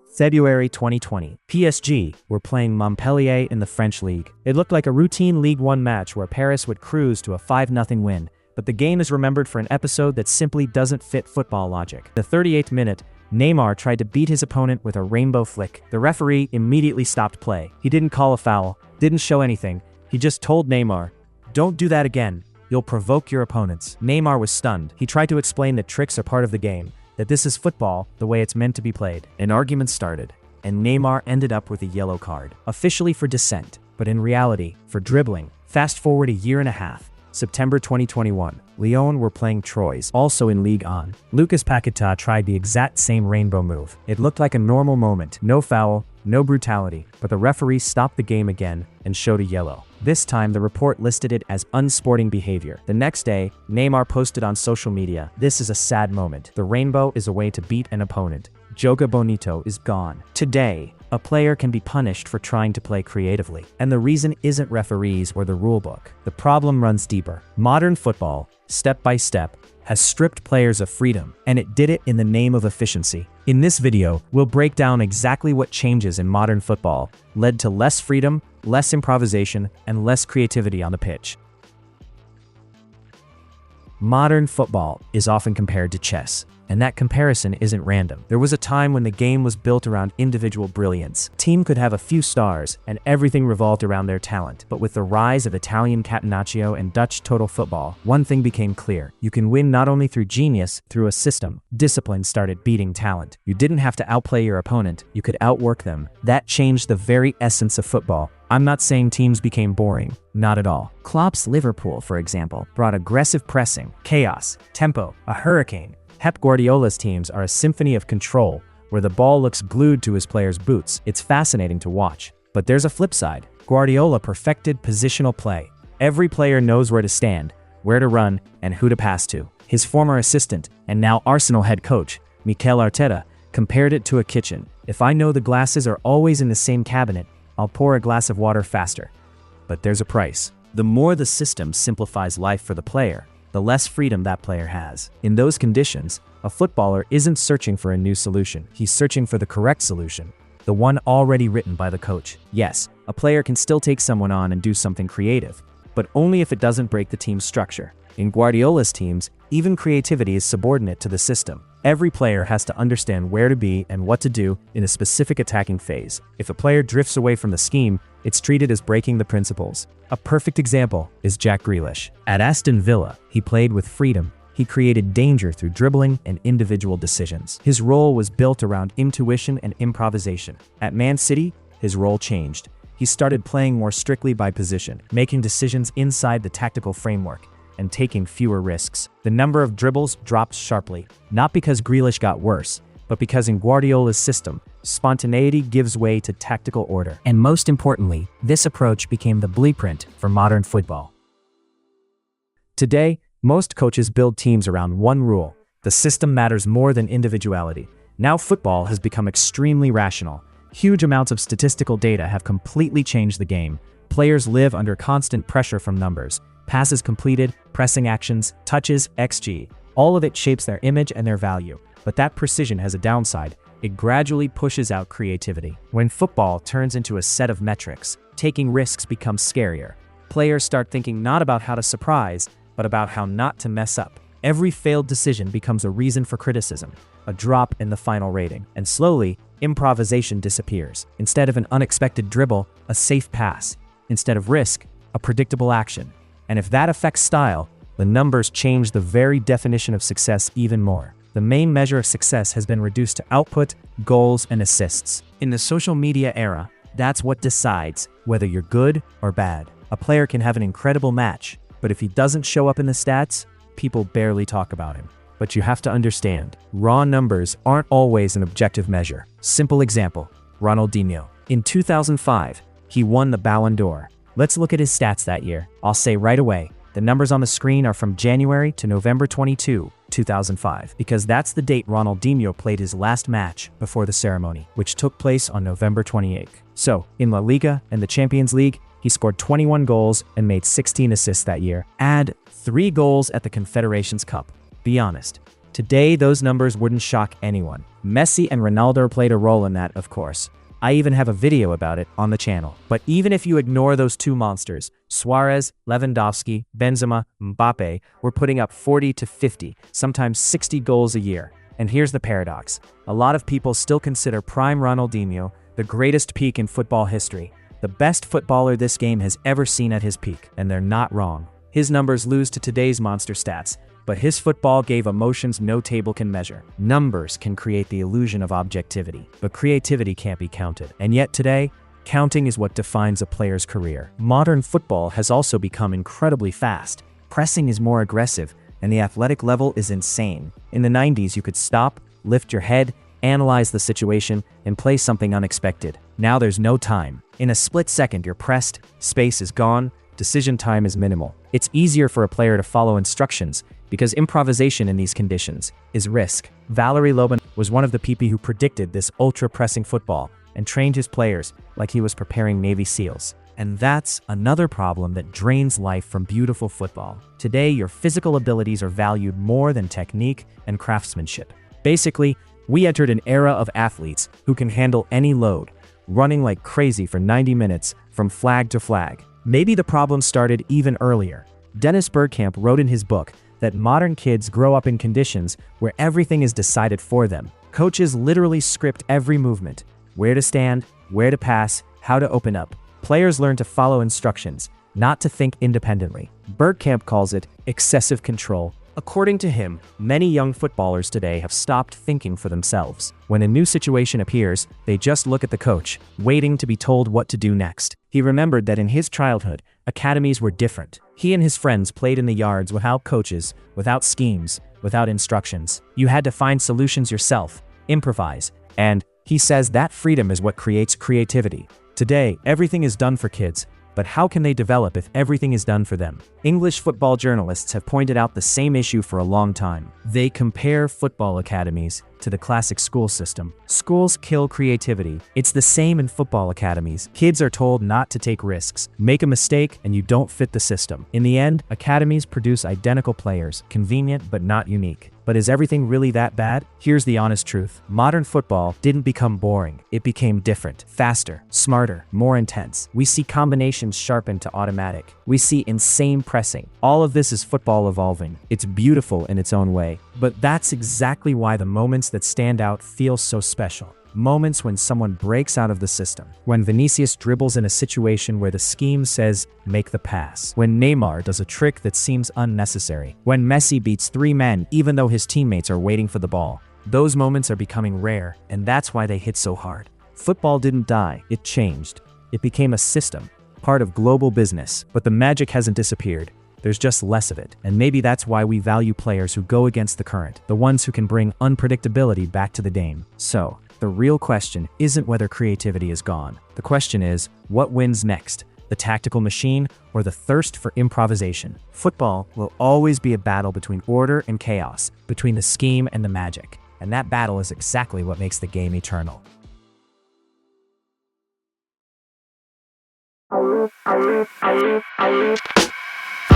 February 2020. PSG were playing Montpellier in the French League. It looked like a routine Ligue 1 match where Paris would cruise to a 5-0 win, but the game is remembered for an episode that simply doesn't fit football logic. The 38th minute, Neymar tried to beat his opponent with a rainbow flick. The referee immediately stopped play. He didn't call a foul, didn't show anything. He just told Neymar, "Don't do that again. You'll provoke your opponents." Neymar was stunned. He tried to explain that tricks are part of the game, that this is football, the way it's meant to be played. An argument started, and Neymar ended up with a yellow card, officially for dissent, but in reality, for dribbling. Fast forward a year and a half. September 2021, Lyon were playing Troyes, also in Ligue 1. Lucas Paquetá tried the exact same rainbow move. It looked like a normal moment, no foul, no brutality, but the referee stopped the game again and showed a yellow. This time, the report listed it as unsporting behavior. The next day, Neymar posted on social media, "This is a sad moment. The rainbow is a way to beat an opponent. Joga Bonito is gone." Today, a player can be punished for trying to play creatively. And the reason isn't referees or the rulebook. The problem runs deeper. Modern football, step by step, has stripped players of freedom, and it did it in the name of efficiency. In this video, we'll break down exactly what changes in modern football led to less freedom, less improvisation, and less creativity on the pitch. Modern football is often compared to chess, and that comparison isn't random. There was a time when the game was built around individual brilliance. A team could have a few stars, and everything revolved around their talent. But with the rise of Italian catenaccio and Dutch total football, one thing became clear. You can win not only through genius, through a system. Discipline started beating talent. You didn't have to outplay your opponent, you could outwork them. That changed the very essence of football. I'm not saying teams became boring, not at all. Klopp's Liverpool, for example, brought aggressive pressing, chaos, tempo, a hurricane. Pep Guardiola's teams are a symphony of control, where the ball looks glued to his players' boots. It's fascinating to watch. But there's a flip side. Guardiola perfected positional play. Every player knows where to stand, where to run, and who to pass to. His former assistant, and now Arsenal head coach, Mikel Arteta, compared it to a kitchen. If I know the glasses are always in the same cabinet, I'll pour a glass of water faster. But there's a price. The more the system simplifies life for the player, the less freedom that player has. In those conditions, a footballer isn't searching for a new solution. He's searching for the correct solution, the one already written by the coach. Yes, a player can still take someone on and do something creative, but only if it doesn't break the team's structure. In Guardiola's teams, even creativity is subordinate to the system. Every player has to understand where to be and what to do in a specific attacking phase. If a player drifts away from the scheme, it's treated as breaking the principles. A perfect example is Jack Grealish. At Aston Villa, he played with freedom. He created danger through dribbling and individual decisions. His role was built around intuition and improvisation. At Man City, his role changed. He started playing more strictly by position, making decisions inside the tactical framework, and taking fewer risks. The number of dribbles dropped sharply, not because Grealish got worse, but because in Guardiola's system, spontaneity gives way to tactical order. And most importantly, this approach became the blueprint for modern football. Today, most coaches build teams around one rule: the system matters more than individuality. Now football has become extremely rational. Huge amounts of statistical data have completely changed the game. Players live under constant pressure from numbers. Passes completed, pressing actions, touches, XG. All of it shapes their image and their value. But that precision has a downside. It gradually pushes out creativity. When football turns into a set of metrics, taking risks becomes scarier. Players start thinking not about how to surprise, but about how not to mess up. Every failed decision becomes a reason for criticism, a drop in the final rating. And slowly, improvisation disappears. Instead of an unexpected dribble, a safe pass. Instead of risk, a predictable action. And if that affects style, the numbers change the very definition of success even more. The main measure of success has been reduced to output, goals, and assists. In the social media era, that's what decides whether you're good or bad. A player can have an incredible match, but if he doesn't show up in the stats, people barely talk about him. But you have to understand, raw numbers aren't always an objective measure. Simple example, Ronaldinho. In 2005, he won the Ballon d'Or. Let's look at his stats that year. I'll say right away, the numbers on the screen are from January to November 22, 2005, because that's the date Ronaldinho played his last match before the ceremony, which took place on November 28th. So, in La Liga and the Champions League, he scored 21 goals and made 16 assists that year. Add 3 goals at the Confederations Cup. Be honest, Today, those numbers wouldn't shock anyone. Messi and Ronaldo played a role in that, of course. I even have a video about it on the channel. But even if you ignore those two monsters, Suarez, Lewandowski, Benzema, Mbappe were putting up 40 to 50, sometimes 60 goals a year. And here's the paradox. A lot of people still consider prime Ronaldinho the greatest peak in football history, the best footballer this game has ever seen at his peak, and they're not wrong. His numbers lose to today's monster stats, but his football gave emotions no table can measure. Numbers can create the illusion of objectivity, but creativity can't be counted. And yet today, counting is what defines a player's career. Modern football has also become incredibly fast. Pressing is more aggressive, and the athletic level is insane. In the 90s, you could stop, lift your head, analyze the situation, and play something unexpected. Now there's no time. In a split second, you're pressed, space is gone, decision time is minimal. It's easier for a player to follow instructions because improvisation in these conditions is risk. Valery Loban was one of the people who predicted this ultra-pressing football and trained his players like he was preparing Navy SEALs. And that's another problem that drains life from beautiful football. Today, your physical abilities are valued more than technique and craftsmanship. Basically, we entered an era of athletes who can handle any load, running like crazy for 90 minutes from flag to flag. Maybe the problem started even earlier. Dennis Bergkamp wrote in his book that modern kids grow up in conditions where everything is decided for them. Coaches literally script every movement: where to stand, where to pass, how to open up. Players learn to follow instructions, not to think independently. Bergkamp calls it excessive control. According to him, many young footballers today have stopped thinking for themselves. When a new situation appears, they just look at the coach, waiting to be told what to do next. He remembered that in his childhood, academies were different. He and his friends played in the yards without coaches, without schemes, without instructions. You had to find solutions yourself, improvise, and he says that freedom is what creates creativity. Today, everything is done for kids. But how can they develop if everything is done for them? English football journalists have pointed out the same issue for a long time. They compare football academies to the classic school system. Schools kill creativity. It's the same in football academies. Kids are told not to take risks. Make a mistake and you don't fit the system. In the end, academies produce identical players, convenient but not unique. But is everything really that bad? Here's the honest truth. Modern football didn't become boring. It became different, faster, smarter, more intense. We see combinations sharpened to automatic. We see insane pressing. All of this is football evolving. It's beautiful in its own way. But that's exactly why the moments that stand out feel so special. Moments when someone breaks out of the system. When Vinicius dribbles in a situation where the scheme says, make the pass. When Neymar does a trick that seems unnecessary. When Messi beats 3 men even though his teammates are waiting for the ball. Those moments are becoming rare, and that's why they hit so hard. Football didn't die, it changed. It became a system, part of global business, but the magic hasn't disappeared. There's just less of it, and maybe that's why we value players who go against the current, the ones who can bring unpredictability back to the game. So, the real question isn't whether creativity is gone. The question is, what wins next? The tactical machine or the thirst for improvisation? Football will always be a battle between order and chaos, between the scheme and the magic. And that battle is exactly what makes the game eternal.